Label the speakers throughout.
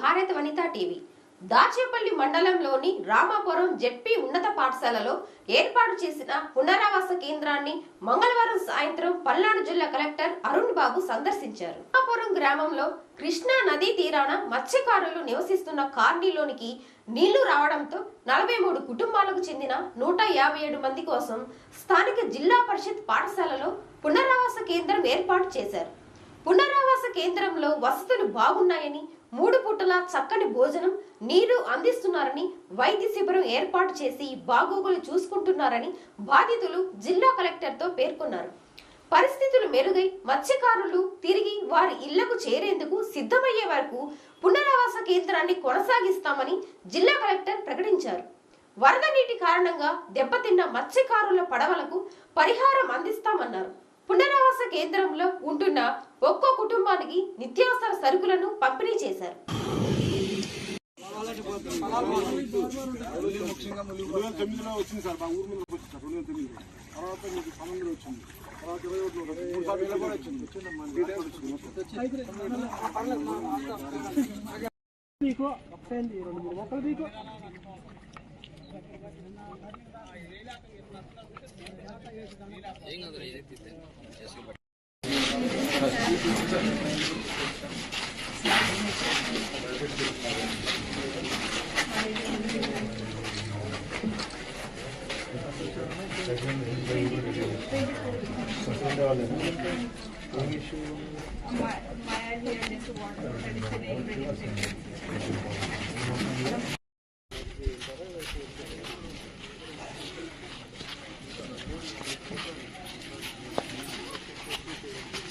Speaker 1: భారత వనితా టీవీ. దాచేపల్లి మండలంలోని రామాపురం జెడ్పీ ఉన్నత పాఠశాలలో ఏర్పాటు చేసిన పునరావాస కేంద్రాన్ని మంగళవారం సాయంత్రం పల్నాడు జిల్లా కలెక్టర్ అరుణ్ బాబు సందర్శించారు. రామాపురం గ్రామంలో కృష్ణా నదీ తీరాన మత్స్యకారులు నివసిస్తున్న కాలనీలోనికి నీళ్లు రావడంతో 43 కుటుంబాలకు చెందిన 157 మంది కోసం స్థానిక జిల్లా పరిషత్ పాఠశాలలో పునరావాస కేంద్రం ఏర్పాటు చేశారు. పునరావాస కేంద్రంలో వసతులు బాగున్నాయని, 3 పూటల చక్కని భోజనం, నీరు అందిస్తున్నారని, వైద్య శిబిరం ఏర్పాటు చేసి బాగోగులు చూసుకుంటున్నారని బాధితులు జిల్లా కలెక్టర్తో పేర్కొన్నారు. పరిస్థితులు మెరుగై మత్స్యకారులు తిరిగి వారి ఇళ్లకు చేరేందుకు సిద్ధమయ్యే వరకు పునరావాస కేంద్రాన్ని కొనసాగిస్తామని జిల్లా కలెక్టర్ ప్రకటించారు. వరద నీటి కారణంగా దెబ్బతిన్న మత్స్యకారుల పడవలకు పరిహారం అందిస్తామన్నారు. పునరావాస కేంద్రంలో ఉంటున్న ఒక్కో కుటుంబానికి నిత్యావసర సరుకులను పంపిణీ చేశారు.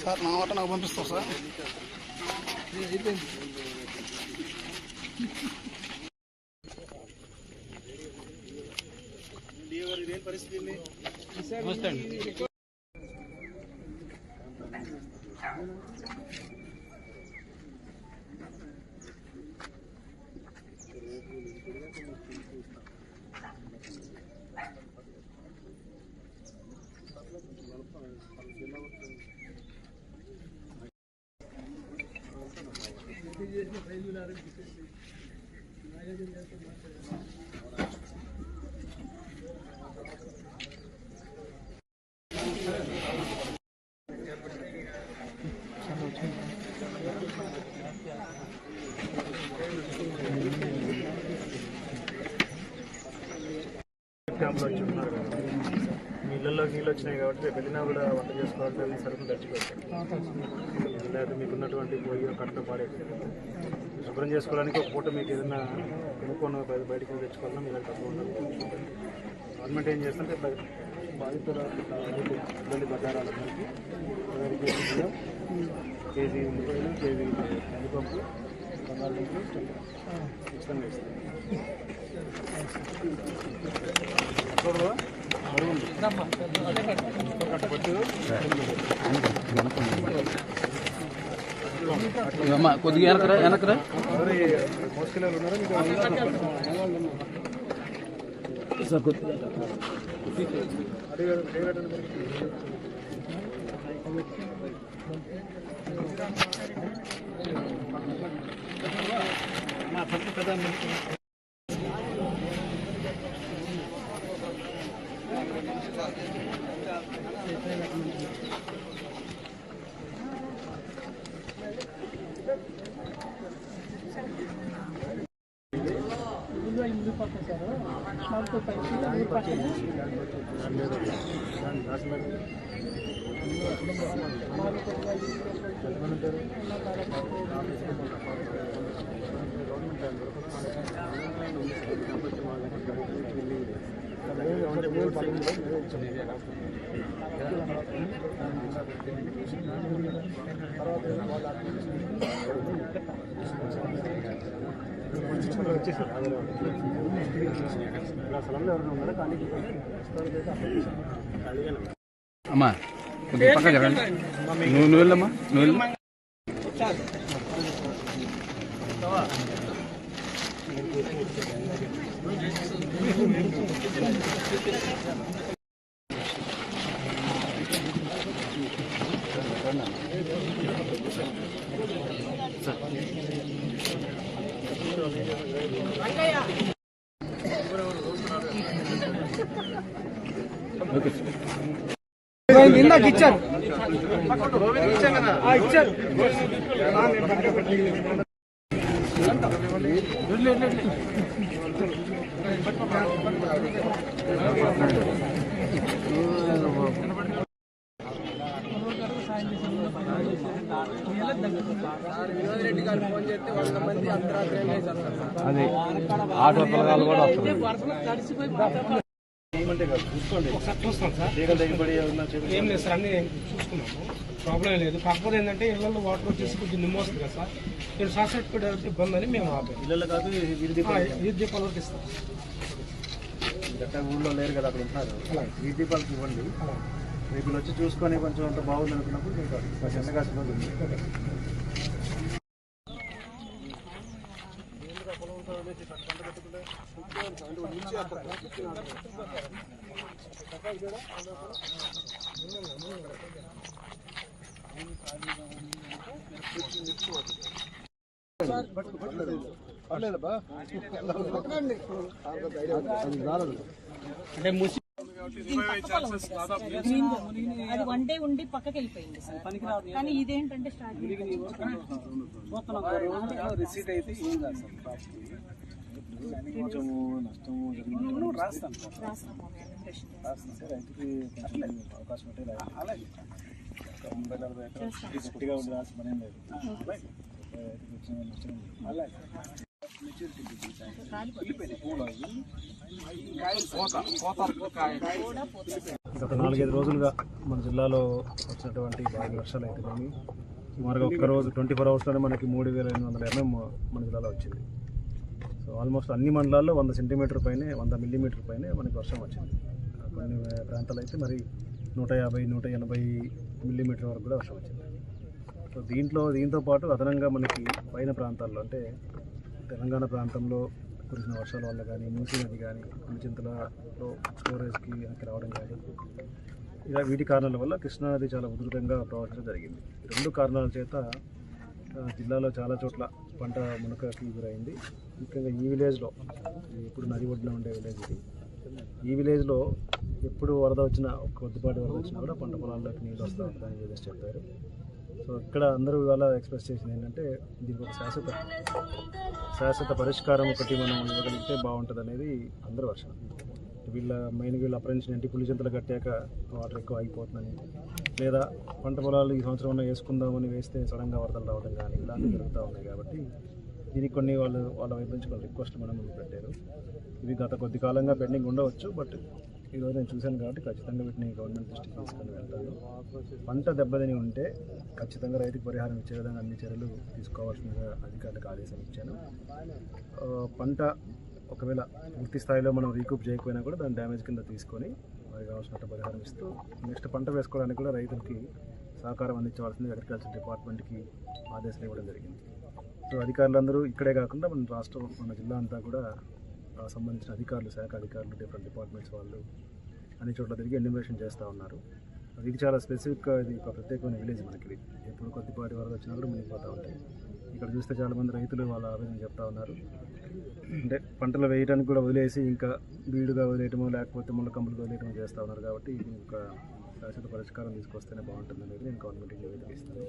Speaker 2: సార్ నా మాట నాకు పంపిస్తావు సార్. పరిస్థితి
Speaker 3: క్యాంప్లో వచ్చి ఉన్నారు కదా, మీ ఇళ్ళలోకి నీళ్ళు వచ్చినాయి కాబట్టి రేపు వెళ్ళినా కూడా వంట చేసుకోవాలని సరుకులు తెచ్చిపెట్టారు. లేదా మీకున్నటువంటి పొయ్యి కట్టలు పాడేసి శుభ్రం చేసుకోవడానికి ఒక పూట మీకు ఏదైనా కొనుక్కొని బయటకు తెచ్చుకోవాలన్నా మీరు తక్కువ ఉండాలి. గవర్నమెంట్ ఏం చేస్తుంటే బాధితుల ఇబ్బంది బజారాలకి 20 కేజీలు కేజీ ఉల్లిపాయలు, కేజీ కందిపప్పు, బంగాళదుంపలు ఉచితంగా ఇస్తుంది.
Speaker 2: కొద్దిగా వెనకరా
Speaker 3: మోసుకెళ్ళారు ఉన్నారా
Speaker 2: అమ్మా కొద్దిగా పక్క జరగండి. నువ్వు వెళ్ళమ్మా, నువ్వు వెళ్ళు.
Speaker 3: సార్
Speaker 2: ఓకే
Speaker 4: ఇందాక ఇచ్చారు ఇచ్చారు
Speaker 2: అది ఆటో పిల్లగాళ్ళు కూడా వస్తారు.
Speaker 3: ఏమంటే కాదు చూసుకోండి,
Speaker 4: ఒకసారి చూస్తాం సార్.
Speaker 3: తీగలు తెగిపడి ఏమన్నా చెడు
Speaker 4: ఏం లేదు సార్, అన్ని చూసుకున్నాము, ప్రాబ్లం లేదు. కాకపోతే ఏంటంటే ఇళ్లలో వాటర్ వచ్చేసి కొంచెం నిమ్మ వస్తుంది కదా సార్, నేను షార్ట్ సర్క్యూట్ ఇబ్బంది అని మేము ఆపాము.
Speaker 3: ఇళ్ళలో కాదు వీధి దీపాలు
Speaker 4: వీధి దీపాల వరకు ఇస్తాం.
Speaker 3: గట్ట ఊళ్ళో లేరు కదా, అక్కడ ఉంటారు. వీధి దీపాలకు ఇవ్వండి. రేపు వచ్చి చూసుకొని కొంచెం అంత బాగుంది అనుకున్నప్పుడు మీకు చిన్నగా
Speaker 4: అంటే మూసి
Speaker 5: అది వన్ డే ఉండి పక్కకి వెళ్ళిపోయింది సార్. కానీ ఇదేంటంటే స్టార్ట్
Speaker 3: రిసీట్ అయితే ఏం కాదు సార్, కొంచెము నష్టము రాస్తాం సార్. రైతుకి అవకాశం ఉంటే అలాగే 30-40 ఎకరాలు గట్టిగా ఉండి రాసి పని లేదు. గత 4-5 రోజులుగా మన జిల్లాలో వచ్చినటువంటి భారీ వర్షాలు అయితేనేమి సుమారుగా ఒక్కరోజు 24 అవర్స్లోనే మనకి 3,800 mm మన జిల్లాలో వచ్చింది. సో ఆల్మోస్ట్ అన్ని మండలాల్లో 100 సెంటీమీటర్ పైనే 100 మిల్లీమీటర్ పైనే మనకి వర్షం వచ్చింది. కొన్ని ప్రాంతాలు అయితే మరి 150-180 మిల్లీమీటర్ వరకు కూడా వర్షం వచ్చింది. సో దీంతో పాటు అదనంగా మనకి పైన ప్రాంతాల్లో అంటే తెలంగాణ ప్రాంతంలో కురిసిన వర్షాల వల్ల కానీ, మూసీ నది కానీ, పులిచింతలలో స్టోరేజ్కి వెనక్కి రావడం కానీ, ఇలా వీటి కారణాల వల్ల కృష్ణా నది చాలా ఉధృతంగా ప్రవహించడం జరిగింది. ఈ 2 కారణాల చేత జిల్లాలో చాలా చోట్ల పంట మునకకి గురైంది. ముఖ్యంగా ఈ విలేజ్లో, ఎప్పుడు నది ఒడ్డున ఉండే విలేజ్ ఇది, ఈ విలేజ్లో ఎప్పుడు వరద వచ్చినా, కొద్దిపాటి వరద వచ్చినా కూడా పంట పొలాల్లోకి నీళ్ళు వస్తూ ఉంటాయని చెప్పేసి చెప్పారు. సో ఇక్కడ అందరూ ఇవాళ ఎక్స్ప్రెస్ చేసింది ఏంటంటే దీనికి ఒక శాశ్వత పరిష్కారం ఒకటి మనం ఇవ్వగలిగితే బాగుంటుంది అనేది అందరూ వర్షం. వీళ్ళ అప్రెన్షన్ ఏంటి, పులిచింతలు కట్టాక వాటర్ ఎక్కువ ఆగిపోతుందని, లేదా పంట పొలాలు ఈ సంవత్సరం ఉన్న వేసుకుందామని వేస్తే సడన్గా వరదలు రావడం కానీ ఇలాంటివి జరుగుతూ ఉన్నాయి. కాబట్టి దీనికి కొన్ని వాళ్ళ వైపు నుంచి కొన్ని రిక్వెస్ట్ మనం ముందు పెట్టారు. ఇవి గత కొద్ది కాలంగా పెండింగ్ ఉండవచ్చు, బట్ ఈరోజు నేను చూశాను కాబట్టి ఖచ్చితంగా వీటిని గవర్నమెంట్ దృష్టికి తీసుకొని వెళ్తాను. పంట దెబ్బతిని ఉంటే ఖచ్చితంగా రైతుకు పరిహారం ఇచ్చే విధంగా అన్ని చర్యలు తీసుకోవాల్సిందిగా అధికారులకు ఆదేశం ఇచ్చాను. పంట ఒకవేళ పూర్తి స్థాయిలో మనం రీకూప్ చేయకపోయినా కూడా దాని డ్యామేజ్ కింద తీసుకొని వారికి కావాల్సినట్టు పరిహారం ఇస్తూ నెక్స్ట్ పంట వేసుకోవడానికి కూడా రైతులకి సహకారం అందించవలసింది అగ్రికల్చర్ డిపార్ట్మెంట్కి ఆదేశాలు ఇవ్వడం జరిగింది. సో అధికారులందరూ ఇక్కడే కాకుండా మన జిల్లా అంతా కూడా సంబంధించిన అధికారులు, శాఖ అధికారులు, డిఫరెంట్ డిపార్ట్మెంట్స్ వాళ్ళు అన్ని చోట్ల తిరిగి ఎన్యూమరేషన్ చేస్తూ ఉన్నారు. ఇది చాలా స్పెసిఫిక్గా, ఇది ఒక ప్రత్యేకమైన విలేజ్ మనకి. ఎప్పుడు కొద్దిపాటి వరద వచ్చినా కూడా మునిగిపోతూ ఉంటాయి. ఇక్కడ చూస్తే చాలామంది రైతులు వాళ్ళ ఆవేదన చెప్తా ఉన్నారు. అంటే పంటలు వేయడానికి కూడా వదిలేసి ఇంకా బీడుగా వదిలేయటమో లేకపోతే ముళ్ళ కంపులు వదిలేయటమో చేస్తూ ఉన్నారు. కాబట్టి దీనికి ఒక శాశ్వత పరిష్కారం తీసుకొస్తేనే బాగుంటుంది అనేది నేను గవర్నమెంట్కి నివేదిక ఇస్తాను.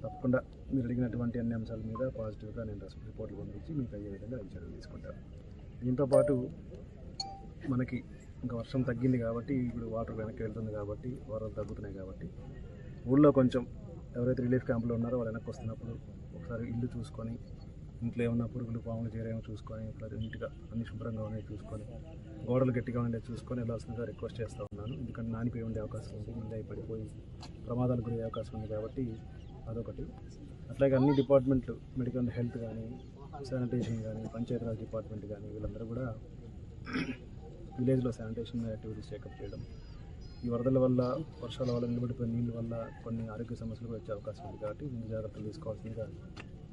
Speaker 3: తప్పకుండా మీరు అడిగినటువంటి అన్ని అంశాల మీద పాజిటివ్గా నేను రిపోర్ట్లు పంపించి మీకు అయ్యే విధంగా చర్యలు తీసుకుంటాను. దీంతోపాటు మనకి ఇంకా వర్షం తగ్గింది కాబట్టి ఇప్పుడు వాటర్ వెనక్కి వెళ్తుంది కాబట్టి వరదలు తగ్గుతున్నాయి కాబట్టి ఊళ్ళో కొంచెం ఎవరైతే రిలీఫ్ క్యాంపులో ఉన్నారో వాళ్ళు వెనక్కి వస్తున్నప్పుడు ఒకసారి ఇల్లు చూసుకొని, ఇంట్లో ఏమన్నా పురుగులు పాములు చేరేమో చూసుకొని, ఒకసారి నీట్గా అన్ని శుభ్రంగా ఉన్నాయి చూసుకొని, గోడలు గట్టిగా ఉండేది చూసుకొని వెళ్ళాల్సిందిగా రిక్వెస్ట్ చేస్తూ ఉన్నాను. ఎందుకంటే నానిపోయి ఉండే అవకాశం ఉంది, ముందే పడిపోయి ప్రమాదాలు గురయ్యే అవకాశం ఉంది కాబట్టి అదొకటి. అట్లాగే అన్ని డిపార్ట్మెంట్లు, మెడికల్ హెల్త్ కానీ, శానిటేషన్ కానీ, పంచాయతీరాజ్ డిపార్ట్మెంట్ కానీ వీళ్ళందరూ కూడా విలేజ్లో శానిటేషన్ యాక్టివిటీస్ చెకప్ చేయడం, ఈ వరదల వల్ల, వర్షాల వల్ల నిలబడిపోయిన నీళ్ళ వల్ల కొన్ని ఆరోగ్య సమస్యలు వచ్చే అవకాశం ఉంది కాబట్టి ముందు జాగ్రత్తలు తీసుకోవాల్సిందిగా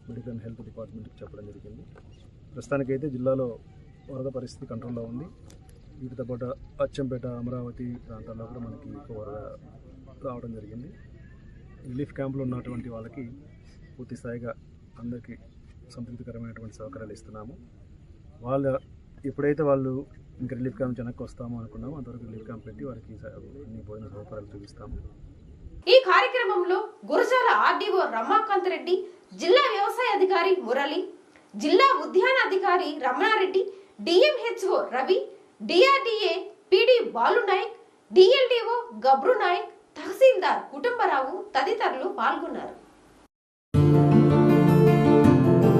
Speaker 3: మెడికల్ హెల్త్ డిపార్ట్మెంట్కి చెప్పడం జరిగింది. ప్రస్తుతానికైతే జిల్లాలో వరద పరిస్థితి కంట్రోల్లో ఉంది. వీటితో పాటు అచ్చంపేట, అమరావతి ప్రాంతాల్లో కూడా మనకి ఎక్కువ వరద రావడం జరిగింది. రిలీఫ్ క్యాంపులో ఉన్నటువంటి వాళ్ళకి పూర్తి స్థాయిగా అందరికీ సంతృప్తికరమైనటువంటి సౌకర్యాలు ఇస్తున్నాము. వాళ్ళ ఎప్పుడైతే వాళ్ళు ఇంకా రిలీఫ్ క్యాంప్ వెనక్కి వస్తామో అనుకున్నామో అంతవరకు రిలీఫ్ క్యాంప్ పెట్టి వారికి అన్ని భోజన సౌకర్యాలు చూపిస్తాము.
Speaker 1: ఈ కార్యక్రమంలో గురజాల ఆర్డీఓ రమాకాంత్ రెడ్డి, జిల్లా వ్యవసాయ అధికారి మురళి, జిల్లా ఉద్యాన అధికారి Ramana Reddy, DMHO Ravi, DRDA PD Balu Naik, DLDO Gabru Naik, tahsildar Kutumba Rao తదితరులు పాల్గొన్నారు.